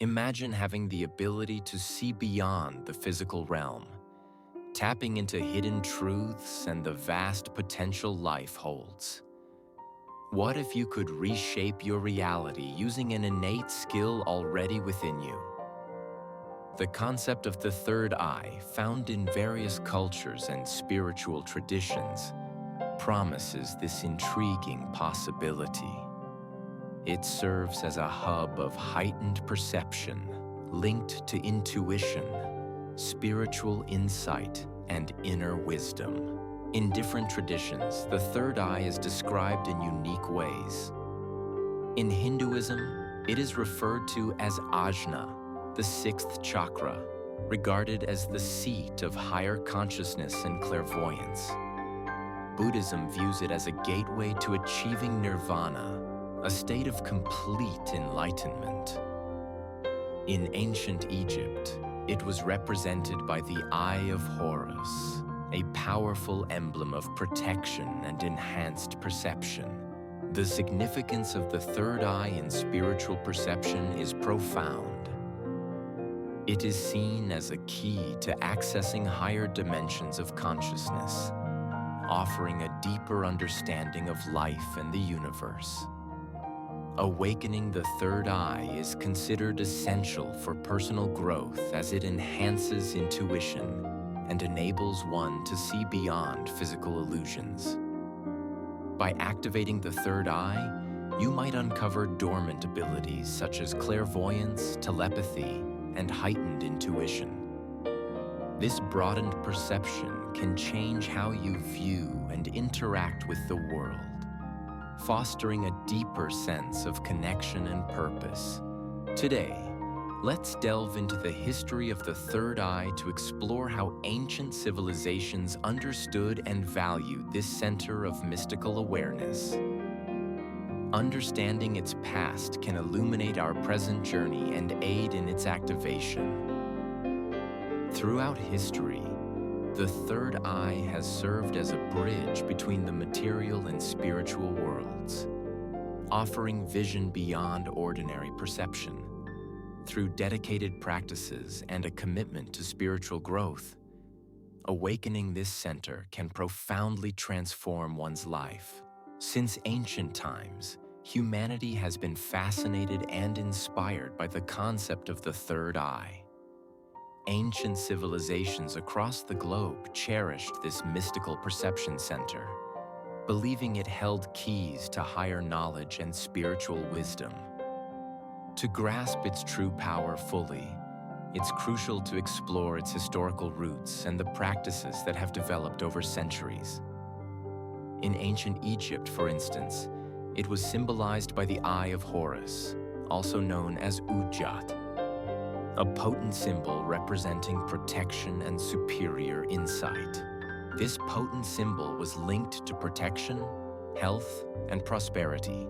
Imagine having the ability to see beyond the physical realm, tapping into hidden truths and the vast potential life holds. What if you could reshape your reality using an innate skill already within you? The concept of the third eye, found in various cultures and spiritual traditions, promises this intriguing possibility. It serves as a hub of heightened perception, linked to intuition, spiritual insight, and inner wisdom. In different traditions, the third eye is described in unique ways. In Hinduism, it is referred to as ajna, the sixth chakra, regarded as the seat of higher consciousness and clairvoyance. Buddhism views it as a gateway to achieving nirvana, a state of complete enlightenment. In ancient Egypt, it was represented by the Eye of Horus, a powerful emblem of protection and enhanced perception. The significance of the third eye in spiritual perception is profound. It is seen as a key to accessing higher dimensions of consciousness, offering a deeper understanding of life and the universe. Awakening the third eye is considered essential for personal growth as it enhances intuition and enables one to see beyond physical illusions. By activating the third eye, you might uncover dormant abilities such as clairvoyance, telepathy, and heightened intuition. This broadened perception can change how you view and interact with the world, fostering a deeper sense of connection and purpose. Today, let's delve into the history of the third eye to explore how ancient civilizations understood and valued this center of mystical awareness. Understanding its past can illuminate our present journey and aid in its activation. Throughout history, the third eye has served as a bridge between the material and spiritual worlds, offering vision beyond ordinary perception. Through dedicated practices and a commitment to spiritual growth, awakening this center can profoundly transform one's life. Since ancient times, humanity has been fascinated and inspired by the concept of the third eye. Ancient civilizations across the globe cherished this mystical perception center, believing it held keys to higher knowledge and spiritual wisdom. To grasp its true power fully, it's crucial to explore its historical roots and the practices that have developed over centuries. In ancient Egypt, for instance, it was symbolized by the Eye of Horus, also known as Ujjat, a potent symbol representing protection and superior insight. This potent symbol was linked to protection, health, and prosperity.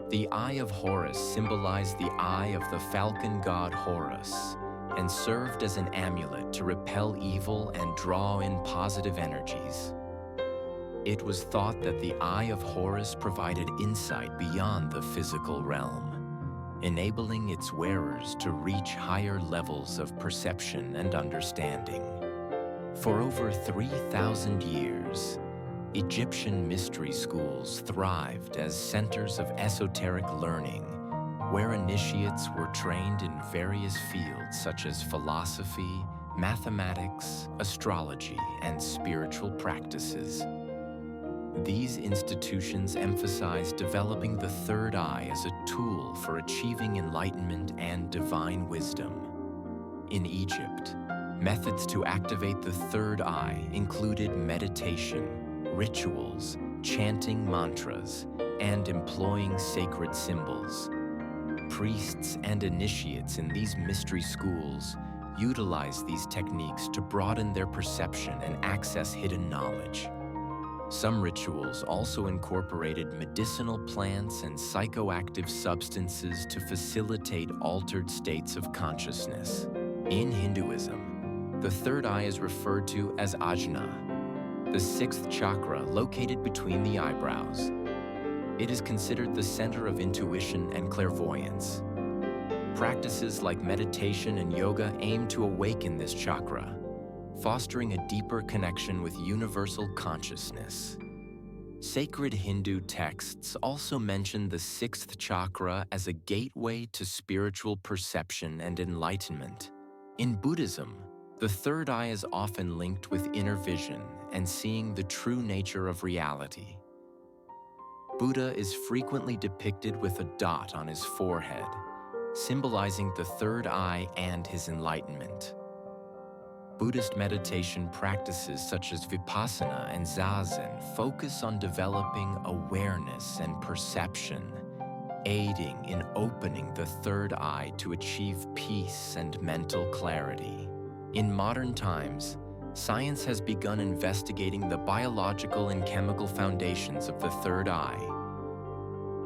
The Eye of Horus symbolized the eye of the falcon god Horus and served as an amulet to repel evil and draw in positive energies. It was thought that the Eye of Horus provided insight beyond the physical realm, enabling its wearers to reach higher levels of perception and understanding. For over 3,000 years, Egyptian mystery schools thrived as centers of esoteric learning, where initiates were trained in various fields such as philosophy, mathematics, astrology, and spiritual practices. These institutions emphasized developing the third eye as a tool for achieving enlightenment and divine wisdom. In Egypt, methods to activate the third eye included meditation, rituals, chanting mantras, and employing sacred symbols. Priests and initiates in these mystery schools utilized these techniques to broaden their perception and access hidden knowledge. Some rituals also incorporated medicinal plants and psychoactive substances to facilitate altered states of consciousness. In Hinduism, the third eye is referred to as ajna, the sixth chakra located between the eyebrows. It is considered the center of intuition and clairvoyance. Practices like meditation and yoga aim to awaken this chakra, fostering a deeper connection with universal consciousness. Sacred Hindu texts also mention the sixth chakra as a gateway to spiritual perception and enlightenment. In Buddhism, the third eye is often linked with inner vision and seeing the true nature of reality. Buddha is frequently depicted with a dot on his forehead, symbolizing the third eye and his enlightenment. Buddhist meditation practices such as Vipassana and Zazen focus on developing awareness and perception, aiding in opening the third eye to achieve peace and mental clarity. In modern times, science has begun investigating the biological and chemical foundations of the third eye.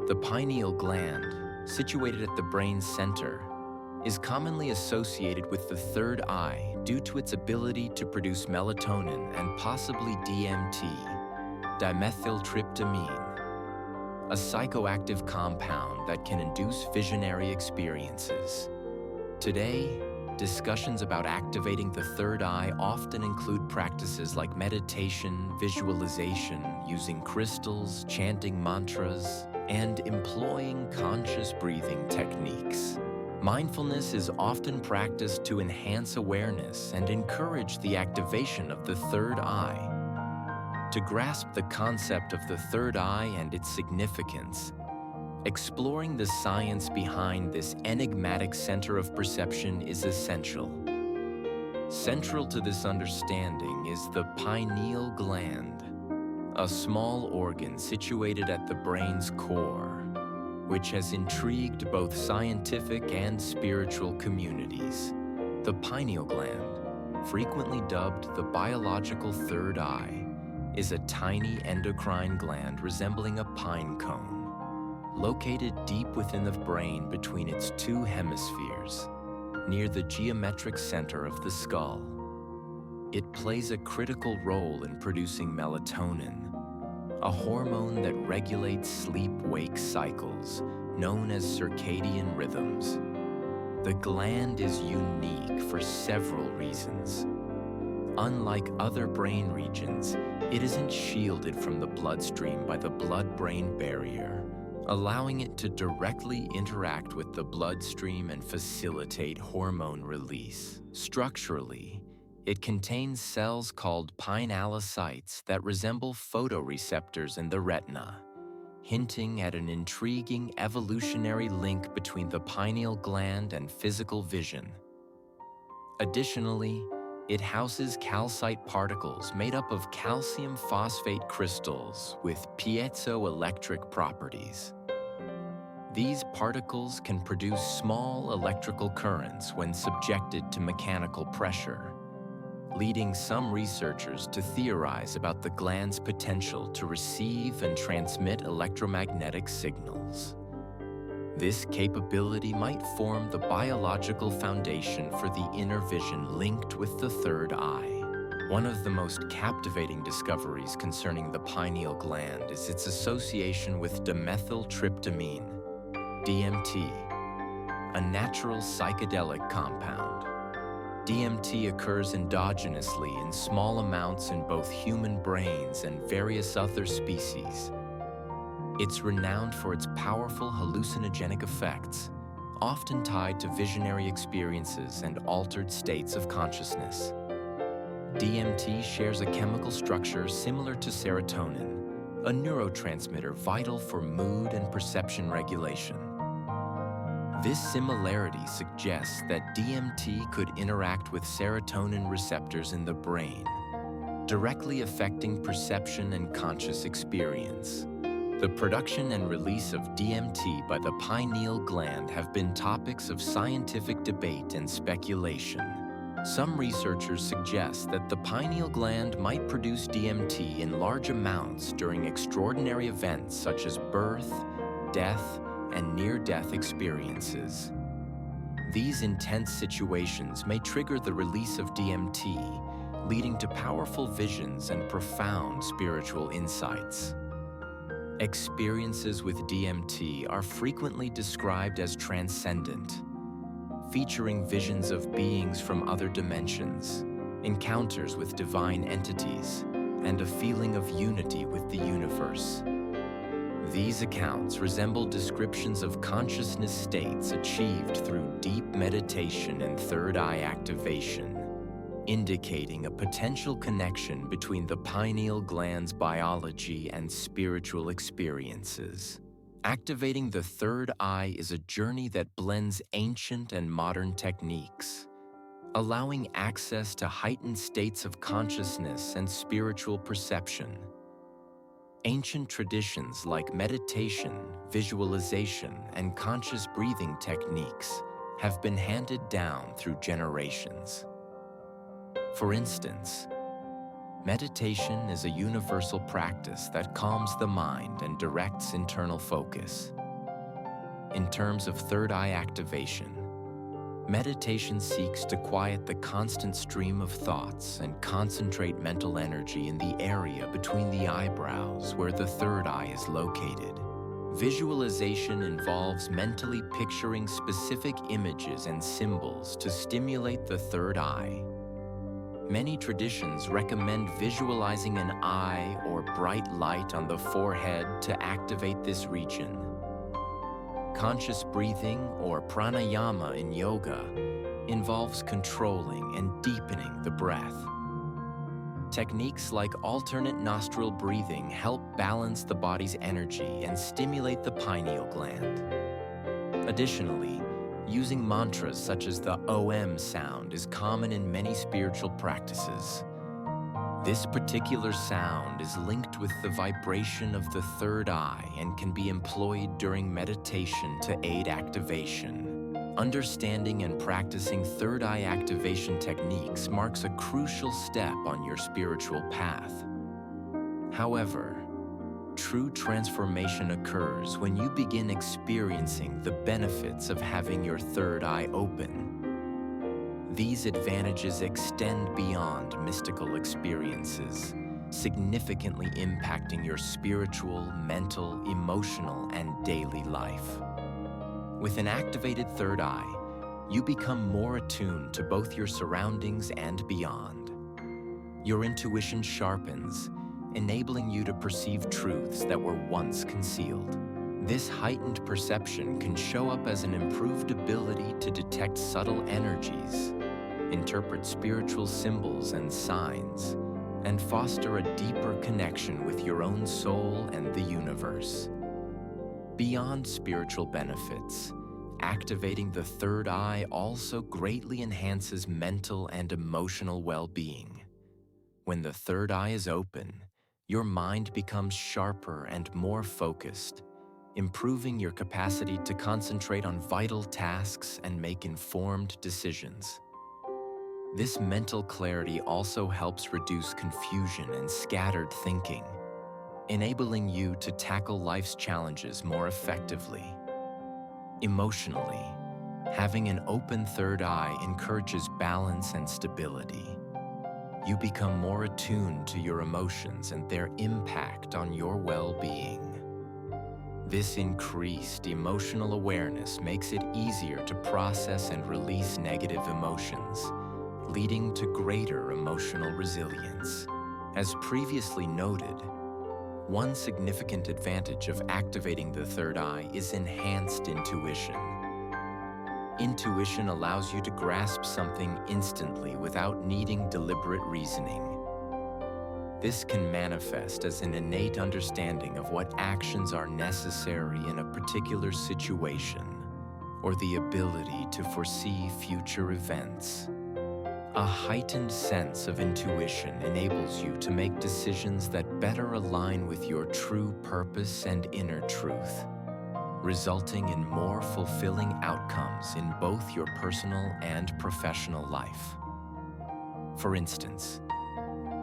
The pineal gland, situated at the brain's center, is commonly associated with the third eye due to its ability to produce melatonin and possibly DMT, dimethyltryptamine, a psychoactive compound that can induce visionary experiences. Today, discussions about activating the third eye often include practices like meditation, visualization, using crystals, chanting mantras, and employing conscious breathing techniques. Mindfulness is often practiced to enhance awareness and encourage the activation of the third eye. To grasp the concept of the third eye and its significance, exploring the science behind this enigmatic center of perception is essential. Central to this understanding is the pineal gland, a small organ situated at the brain's core, which has intrigued both scientific and spiritual communities. The pineal gland, frequently dubbed the biological third eye, is a tiny endocrine gland resembling a pine cone, located deep within the brain between its two hemispheres, near the geometric center of the skull. It plays a critical role in producing melatonin, a hormone that regulates sleep-wake cycles, known as circadian rhythms. The gland is unique for several reasons. Unlike other brain regions, it isn't shielded from the bloodstream by the blood-brain barrier, allowing it to directly interact with the bloodstream and facilitate hormone release. Structurally, it contains cells called pinealocytes that resemble photoreceptors in the retina, hinting at an intriguing evolutionary link between the pineal gland and physical vision. Additionally, it houses calcite particles made up of calcium phosphate crystals with piezoelectric properties. These particles can produce small electrical currents when subjected to mechanical pressure, leading some researchers to theorize about the gland's potential to receive and transmit electromagnetic signals. This capability might form the biological foundation for the inner vision linked with the third eye. One of the most captivating discoveries concerning the pineal gland is its association with dimethyltryptamine, DMT, a natural psychedelic compound. DMT occurs endogenously in small amounts in both human brains and various other species. It's renowned for its powerful hallucinogenic effects, often tied to visionary experiences and altered states of consciousness. DMT shares a chemical structure similar to serotonin, a neurotransmitter vital for mood and perception regulation. This similarity suggests that DMT could interact with serotonin receptors in the brain, directly affecting perception and conscious experience. The production and release of DMT by the pineal gland have been topics of scientific debate and speculation. Some researchers suggest that the pineal gland might produce DMT in large amounts during extraordinary events such as birth, death, and near-death experiences. These intense situations may trigger the release of DMT, leading to powerful visions and profound spiritual insights. Experiences with DMT are frequently described as transcendent, featuring visions of beings from other dimensions, encounters with divine entities, and a feeling of unity with the universe. These accounts resemble descriptions of consciousness states achieved through deep meditation and third eye activation, indicating a potential connection between the pineal gland's biology and spiritual experiences. Activating the third eye is a journey that blends ancient and modern techniques, allowing access to heightened states of consciousness and spiritual perception. Ancient traditions like meditation, visualization, and conscious breathing techniques have been handed down through generations. For instance, meditation is a universal practice that calms the mind and directs internal focus. In terms of third eye activation, meditation seeks to quiet the constant stream of thoughts and concentrate mental energy in the area between the eyebrows where the third eye is located. Visualization involves mentally picturing specific images and symbols to stimulate the third eye. Many traditions recommend visualizing an eye or bright light on the forehead to activate this region. Conscious breathing, or pranayama in yoga, involves controlling and deepening the breath. Techniques like alternate nostril breathing help balance the body's energy and stimulate the pineal gland. Additionally, using mantras such as the OM sound is common in many spiritual practices. This particular sound is linked with the vibration of the third eye and can be employed during meditation to aid activation. Understanding and practicing third eye activation techniques marks a crucial step on your spiritual path. However, true transformation occurs when you begin experiencing the benefits of having your third eye open. These advantages extend beyond mystical experiences, significantly impacting your spiritual, mental, emotional, and daily life. With an activated third eye, you become more attuned to both your surroundings and beyond. Your intuition sharpens, enabling you to perceive truths that were once concealed. This heightened perception can show up as an improved ability to detect subtle energies, interpret spiritual symbols and signs, and foster a deeper connection with your own soul and the universe. Beyond spiritual benefits, activating the third eye also greatly enhances mental and emotional well-being. When the third eye is open, your mind becomes sharper and more focused, improving your capacity to concentrate on vital tasks and make informed decisions. This mental clarity also helps reduce confusion and scattered thinking, enabling you to tackle life's challenges more effectively. Emotionally, having an open third eye encourages balance and stability. You become more attuned to your emotions and their impact on your well-being. This increased emotional awareness makes it easier to process and release negative emotions, leading to greater emotional resilience. As previously noted, one significant advantage of activating the third eye is enhanced intuition. Intuition allows you to grasp something instantly without needing deliberate reasoning. This can manifest as an innate understanding of what actions are necessary in a particular situation, or the ability to foresee future events. A heightened sense of intuition enables you to make decisions that better align with your true purpose and inner truth, resulting in more fulfilling outcomes in both your personal and professional life. For instance,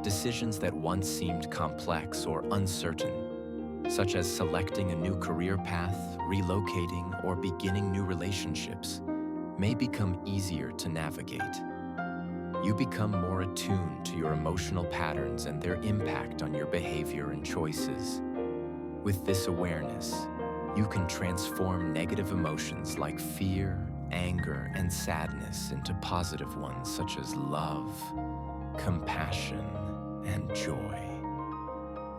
decisions that once seemed complex or uncertain, such as selecting a new career path, relocating, or beginning new relationships, may become easier to navigate. You become more attuned to your emotional patterns and their impact on your behavior and choices. With this awareness, you can transform negative emotions like fear, anger and sadness into positive ones such as love, compassion, and joy.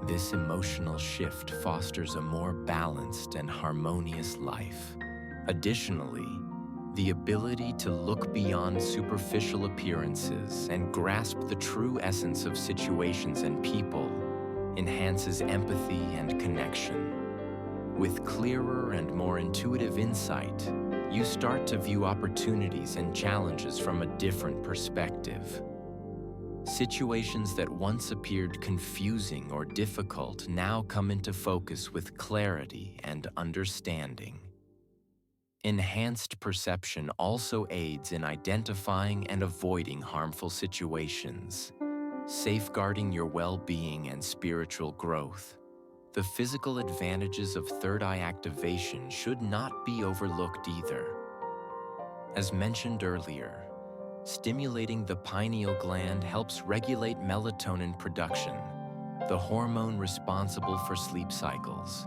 This emotional shift fosters a more balanced and harmonious life. Additionally, the ability to look beyond superficial appearances and grasp the true essence of situations and people enhances empathy and connection. With clearer and more intuitive insight, you start to view opportunities and challenges from a different perspective. Situations that once appeared confusing or difficult now come into focus with clarity and understanding. Enhanced perception also aids in identifying and avoiding harmful situations, safeguarding your well-being and spiritual growth. The physical advantages of third eye activation should not be overlooked either. As mentioned earlier, stimulating the pineal gland helps regulate melatonin production, the hormone responsible for sleep cycles.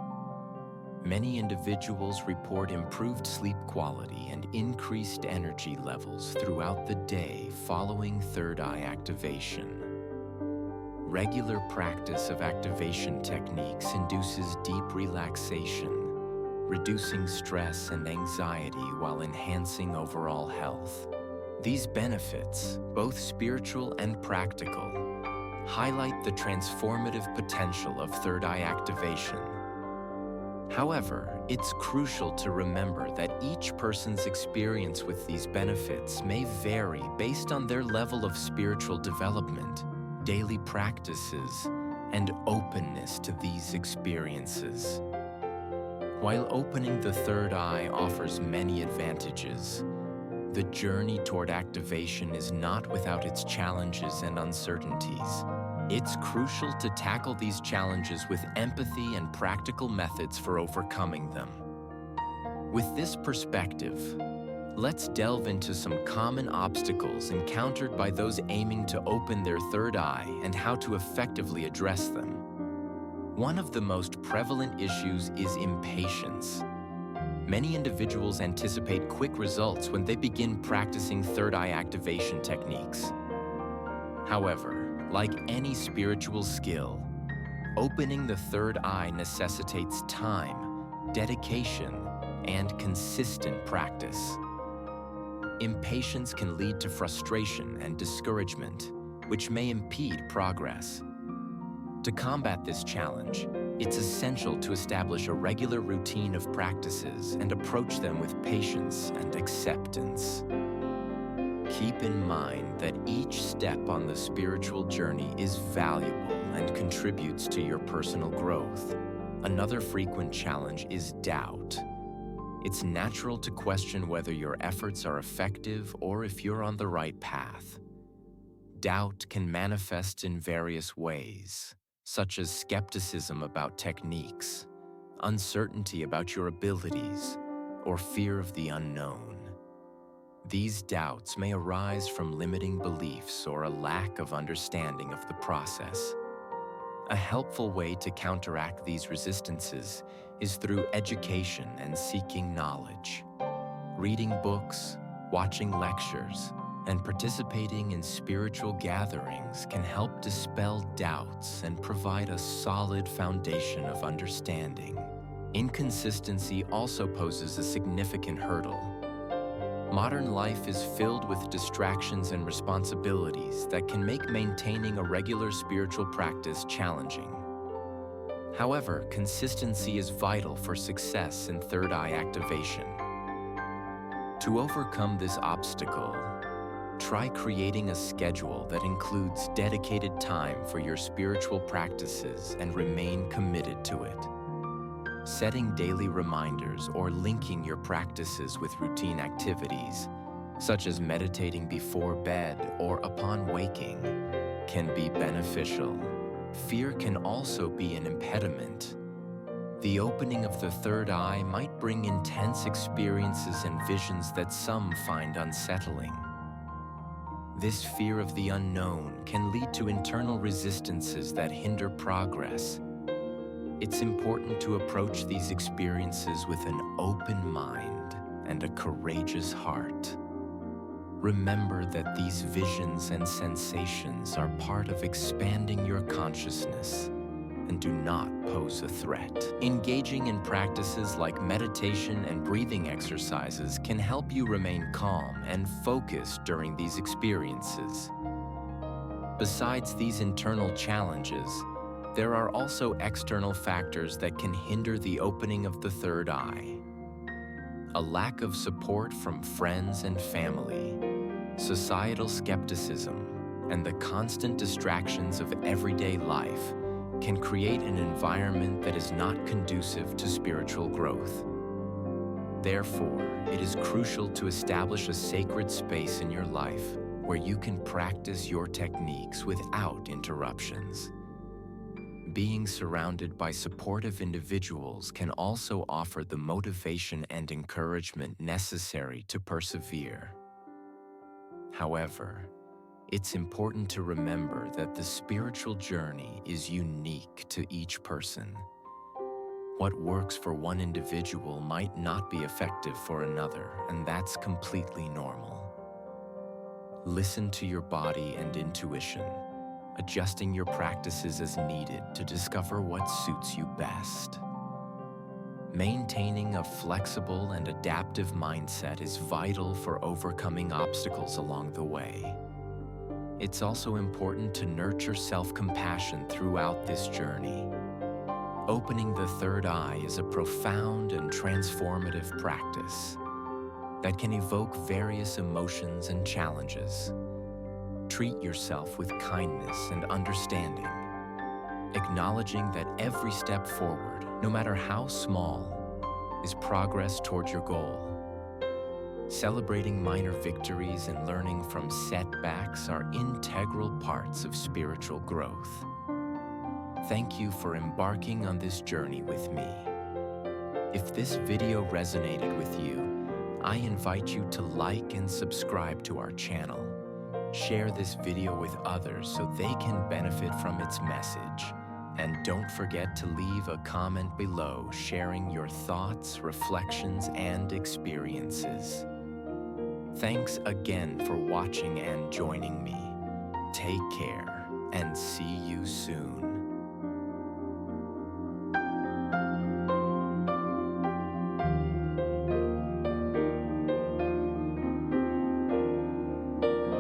Many individuals report improved sleep quality and increased energy levels throughout the day following third eye activation. Regular practice of activation techniques induces deep relaxation, reducing stress and anxiety while enhancing overall health. These benefits, both spiritual and practical, highlight the transformative potential of third eye activation. However, it's crucial to remember that each person's experience with these benefits may vary based on their level of spiritual development, daily practices, and openness to these experiences. While opening the third eye offers many advantages, the journey toward activation is not without its challenges and uncertainties. It's crucial to tackle these challenges with empathy and practical methods for overcoming them. With this perspective, let's delve into some common obstacles encountered by those aiming to open their third eye and how to effectively address them. One of the most prevalent issues is impatience. Many individuals anticipate quick results when they begin practicing third eye activation techniques. However, like any spiritual skill, opening the third eye necessitates time, dedication, and consistent practice. Impatience can lead to frustration and discouragement, which may impede progress. To combat this challenge, it's essential to establish a regular routine of practices and approach them with patience and acceptance. Keep in mind that each step on the spiritual journey is valuable and contributes to your personal growth. Another frequent challenge is doubt. It's natural to question whether your efforts are effective or if you're on the right path. Doubt can manifest in various ways, such as skepticism about techniques, uncertainty about your abilities, or fear of the unknown. These doubts may arise from limiting beliefs or a lack of understanding of the process. A helpful way to counteract these resistances is through education and seeking knowledge. Reading books, watching lectures, and participating in spiritual gatherings can help dispel doubts and provide a solid foundation of understanding. Inconsistency also poses a significant hurdle. Modern life is filled with distractions and responsibilities that can make maintaining a regular spiritual practice challenging. However, consistency is vital for success in third eye activation. To overcome this obstacle, try creating a schedule that includes dedicated time for your spiritual practices and remain committed to it. Setting daily reminders or linking your practices with routine activities, such as meditating before bed or upon waking, can be beneficial. Fear can also be an impediment. The opening of the third eye might bring intense experiences and visions that some find unsettling. This fear of the unknown can lead to internal resistances that hinder progress. It's important to approach these experiences with an open mind and a courageous heart. Remember that these visions and sensations are part of expanding your consciousness and do not pose a threat. Engaging in practices like meditation and breathing exercises can help you remain calm and focused during these experiences. Besides these internal challenges, there are also external factors that can hinder the opening of the third eye. A lack of support from friends and family, societal skepticism, and the constant distractions of everyday life can create an environment that is not conducive to spiritual growth. Therefore, it is crucial to establish a sacred space in your life where you can practice your techniques without interruptions. Being surrounded by supportive individuals can also offer the motivation and encouragement necessary to persevere. However, it's important to remember that the spiritual journey is unique to each person. What works for one individual might not be effective for another, and that's completely normal. Listen to your body and intuition, adjusting your practices as needed to discover what suits you best. Maintaining a flexible and adaptive mindset is vital for overcoming obstacles along the way. It's also important to nurture self-compassion throughout this journey. Opening the third eye is a profound and transformative practice that can evoke various emotions and challenges. Treat yourself with kindness and understanding, acknowledging that every step forward, no matter how small, is progress toward your goal. Celebrating minor victories and learning from setbacks are integral parts of spiritual growth. Thank you for embarking on this journey with me. If this video resonated with you, I invite you to like and subscribe to our channel. Share this video with others so they can benefit from its message. And don't forget to leave a comment below sharing your thoughts, reflections, and experiences. Thanks again for watching and joining me. Take care and see you soon.